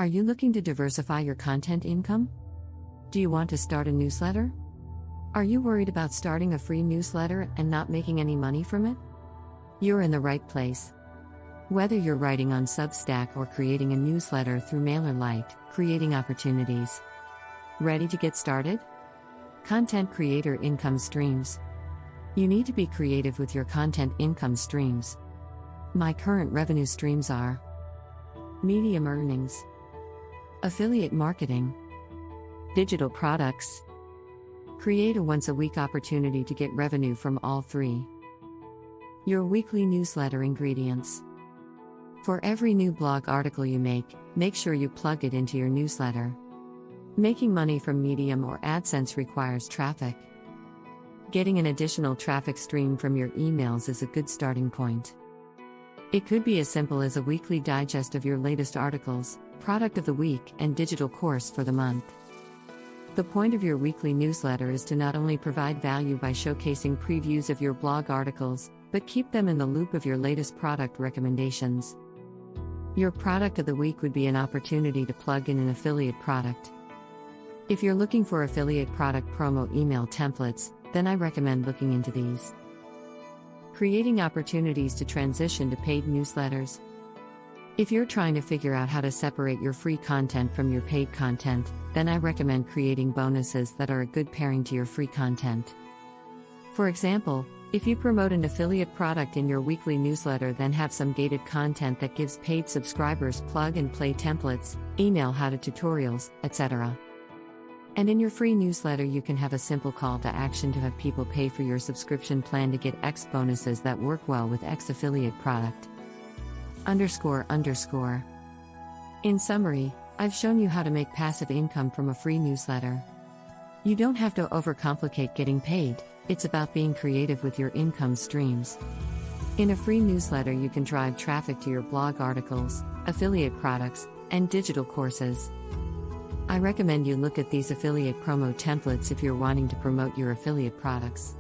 Are you looking to diversify your content income? Do you want to start a newsletter? Are you worried about starting a free newsletter and not making any money from it? You're in the right place. Whether you're writing on Substack or creating a newsletter through MailerLite, creating opportunities. Ready to get started? Content creator income streams. You need to be creative with your content income streams. My current revenue streams are Medium earnings, affiliate marketing, digital products. Create a once-a-week opportunity to get revenue from all three. Your weekly newsletter ingredients. For every new blog article you make sure you plug it into your newsletter. Making money from Medium or AdSense requires traffic. Getting an additional traffic stream from your emails is a good starting point. It could be as simple as a weekly digest of your latest articles, product of the week, and digital course for the month. The point of your weekly newsletter is to not only provide value by showcasing previews of your blog articles, but keep them in the loop of your latest product recommendations. Your product of the week would be an opportunity to plug in an affiliate product. If you're looking for affiliate product promo email templates, then I recommend looking into these. Creating opportunities to transition to paid newsletters. If you're trying to figure out how to separate your free content from your paid content, then I recommend creating bonuses that are a good pairing to your free content. For example, if you promote an affiliate product in your weekly newsletter, then have some gated content that gives paid subscribers plug-and-play templates, email how-to tutorials, etc. And in your free newsletter you can have a simple call to action to have people pay for your subscription plan to get X bonuses that work well with X affiliate product. __. In summary, I've shown you how to make passive income from a free newsletter. You don't have to overcomplicate getting paid, it's about being creative with your income streams. In a free newsletter you can drive traffic to your blog articles, affiliate products, and digital courses. I recommend you look at these affiliate promo templates if you're wanting to promote your affiliate products.